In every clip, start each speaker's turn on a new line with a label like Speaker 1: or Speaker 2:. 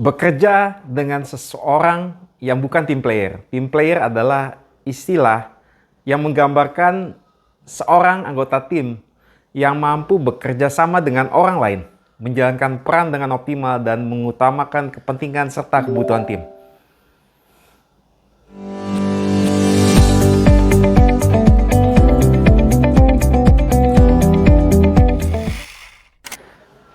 Speaker 1: Bekerja dengan seseorang yang bukan tim player. Tim player adalah istilah yang menggambarkan seorang anggota tim yang mampu bekerja sama dengan orang lain, menjalankan peran dengan optimal dan mengutamakan kepentingan serta kebutuhan tim.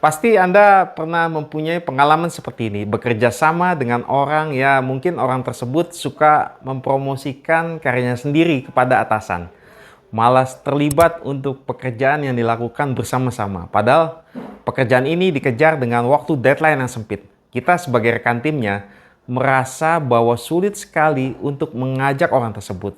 Speaker 1: Pasti Anda pernah mempunyai pengalaman seperti ini, bekerja sama dengan orang ya mungkin orang tersebut suka mempromosikan karyanya sendiri kepada atasan. Malas terlibat untuk pekerjaan yang dilakukan bersama-sama. Padahal pekerjaan ini dikejar dengan waktu deadline yang sempit. Kita sebagai rekan timnya merasa bahwa sulit sekali untuk mengajak orang tersebut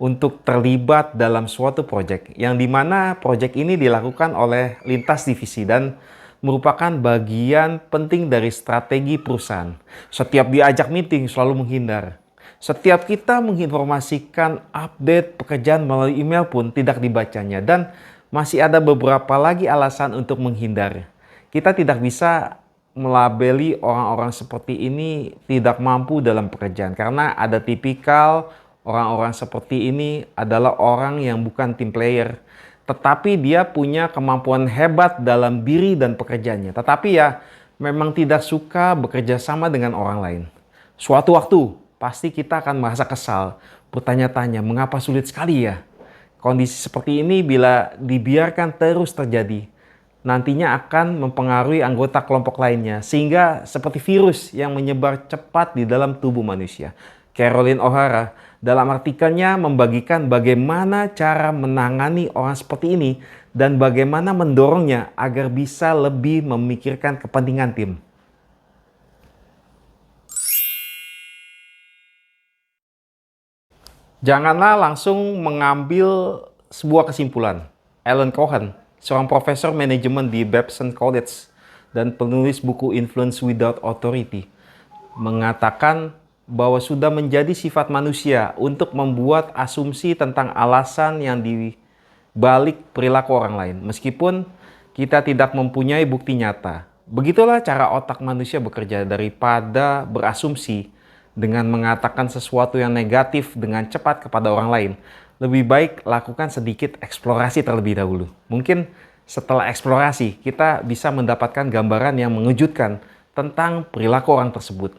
Speaker 1: untuk terlibat dalam suatu proyek yang dimana proyek ini dilakukan oleh lintas divisi dan merupakan bagian penting dari strategi perusahaan. Setiap diajak meeting selalu menghindar. Setiap kita menginformasikan update pekerjaan melalui email pun tidak dibacanya dan masih ada beberapa lagi alasan untuk menghindar. Kita tidak bisa melabeli orang-orang seperti ini tidak mampu dalam pekerjaan karena ada tipikal orang-orang seperti ini adalah orang yang bukan tim player, tetapi dia punya kemampuan hebat dalam diri dan pekerjaannya. Tetapi ya memang tidak suka bekerja sama dengan orang lain. Suatu waktu pasti kita akan merasa kesal, bertanya-tanya mengapa sulit sekali ya. Kondisi seperti ini bila dibiarkan terus terjadi, nantinya akan mempengaruhi anggota kelompok lainnya sehingga seperti virus yang menyebar cepat di dalam tubuh manusia. Carolyn O'Hara dalam artikelnya membagikan bagaimana cara menangani orang seperti ini dan bagaimana mendorongnya agar bisa lebih memikirkan kepentingan tim. Janganlah langsung mengambil sebuah kesimpulan. Alan Cohen, seorang profesor manajemen di Babson College dan penulis buku Influence Without Authority, mengatakan bahwa sudah menjadi sifat manusia untuk membuat asumsi tentang alasan yang dibalik perilaku orang lain, meskipun kita tidak mempunyai bukti nyata. Begitulah cara otak manusia bekerja. Daripada berasumsi dengan mengatakan sesuatu yang negatif dengan cepat kepada orang lain, lebih baik lakukan sedikit eksplorasi terlebih dahulu. Mungkin setelah eksplorasi, kita bisa mendapatkan gambaran yang mengejutkan tentang perilaku orang tersebut.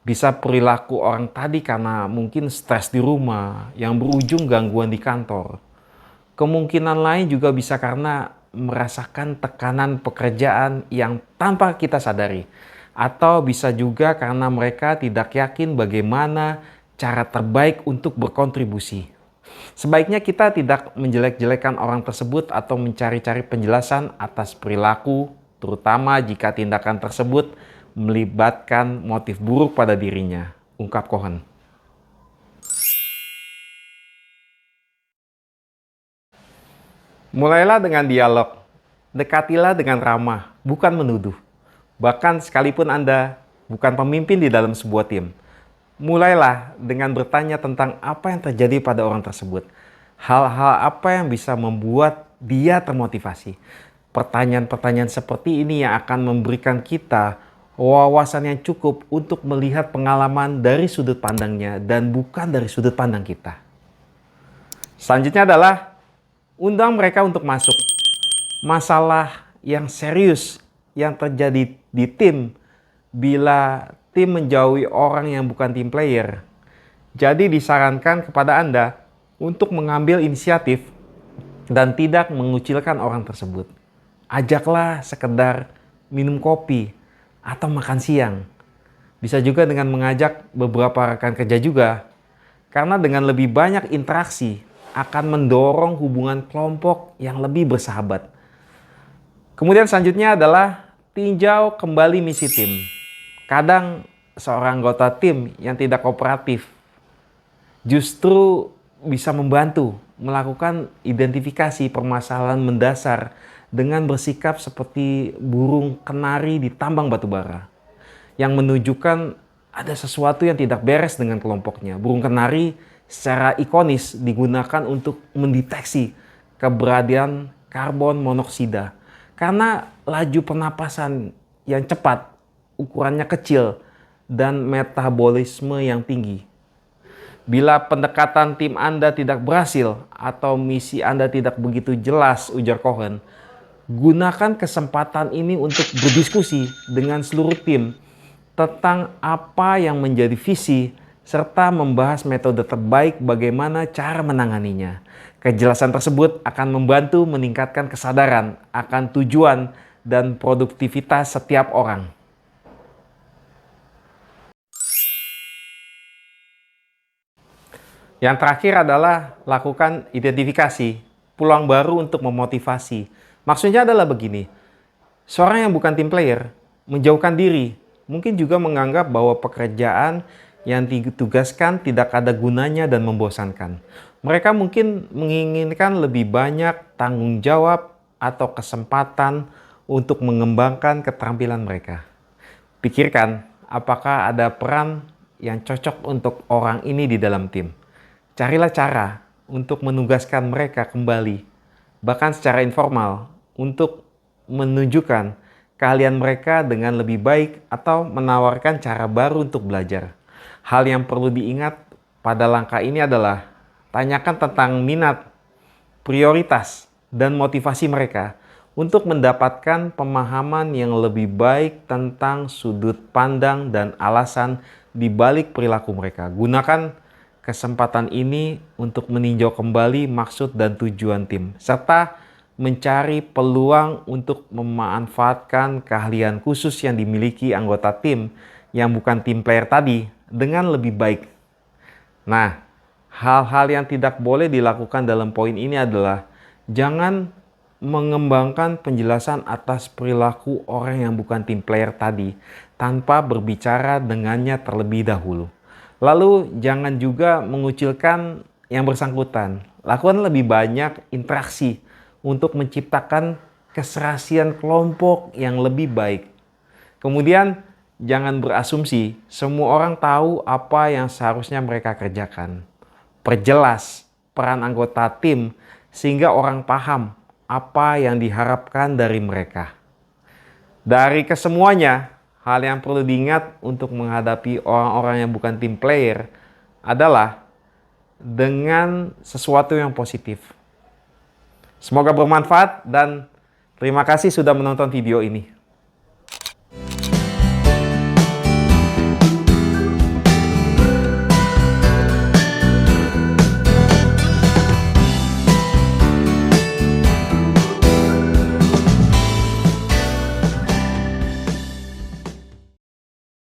Speaker 1: Bisa perilaku orang tadi karena mungkin stres di rumah yang berujung gangguan di kantor. Kemungkinan lain juga bisa karena merasakan tekanan pekerjaan yang tanpa kita sadari. Atau bisa juga karena mereka tidak yakin bagaimana cara terbaik untuk berkontribusi. Sebaiknya kita tidak menjelek-jelekan orang tersebut atau mencari-cari penjelasan atas perilaku, terutama jika tindakan tersebut melibatkan motif buruk pada dirinya, ungkap Cohen. Mulailah dengan dialog, dekatilah dengan ramah, bukan menuduh. Bahkan sekalipun Anda bukan pemimpin di dalam sebuah tim, mulailah dengan bertanya tentang apa yang terjadi pada orang tersebut. Hal-hal apa yang bisa membuat dia termotivasi. Pertanyaan-pertanyaan seperti ini yang akan memberikan kita wawasan yang cukup untuk melihat pengalaman dari sudut pandangnya dan bukan dari sudut pandang kita. Selanjutnya adalah undang mereka untuk masuk. Masalah yang serius yang terjadi di tim bila tim menjauhi orang yang bukan tim player. Jadi disarankan kepada Anda untuk mengambil inisiatif dan tidak mengucilkan orang tersebut. Ajaklah sekedar minum kopi atau makan siang. Bisa juga dengan mengajak beberapa rekan kerja juga. Karena dengan lebih banyak interaksi akan mendorong hubungan kelompok yang lebih bersahabat. Kemudian selanjutnya adalah tinjau kembali misi tim. Kadang seorang anggota tim yang tidak kooperatif justru bisa membantu melakukan identifikasi permasalahan mendasar dengan bersikap seperti burung kenari di tambang batubara yang menunjukkan ada sesuatu yang tidak beres dengan kelompoknya. Burung kenari secara ikonis digunakan untuk mendeteksi keberadaan karbon monoksida karena laju pernapasan yang cepat, ukurannya kecil dan metabolisme yang tinggi. Bila pendekatan tim Anda tidak berhasil atau misi Anda tidak begitu jelas, ujar Cohen, gunakan kesempatan ini untuk berdiskusi dengan seluruh tim tentang apa yang menjadi visi serta membahas metode terbaik bagaimana cara menanganinya. Kejelasan tersebut akan membantu meningkatkan kesadaran akan tujuan dan produktivitas setiap orang. Yang terakhir adalah lakukan identifikasi, peluang baru untuk memotivasi. Maksudnya adalah begini, seorang yang bukan tim player menjauhkan diri, mungkin juga menganggap bahwa pekerjaan yang ditugaskan tidak ada gunanya dan membosankan. Mereka mungkin menginginkan lebih banyak tanggung jawab atau kesempatan untuk mengembangkan keterampilan mereka. Pikirkan, apakah ada peran yang cocok untuk orang ini di dalam tim. Carilah cara untuk menugaskan mereka kembali, bahkan secara informal, untuk menunjukkan keahlian mereka dengan lebih baik atau menawarkan cara baru untuk belajar. Hal yang perlu diingat pada langkah ini adalah tanyakan tentang minat, prioritas, dan motivasi mereka untuk mendapatkan pemahaman yang lebih baik tentang sudut pandang dan alasan di balik perilaku mereka. Gunakan kesempatan ini untuk meninjau kembali maksud dan tujuan tim, serta mencari peluang untuk memanfaatkan keahlian khusus yang dimiliki anggota tim yang bukan tim player tadi dengan lebih baik. Nah, hal-hal yang tidak boleh dilakukan dalam poin ini adalah jangan mengembangkan penjelasan atas perilaku orang yang bukan tim player tadi tanpa berbicara dengannya terlebih dahulu. Lalu jangan juga mengucilkan yang bersangkutan. Lakukan lebih banyak interaksi untuk menciptakan keserasian kelompok yang lebih baik. Kemudian jangan berasumsi semua orang tahu apa yang seharusnya mereka kerjakan. Perjelas peran anggota tim sehingga orang paham apa yang diharapkan dari mereka. Dari kesemuanya, hal yang perlu diingat untuk menghadapi orang-orang yang bukan tim player adalah dengan sesuatu yang positif. Semoga bermanfaat dan terima kasih sudah menonton video ini.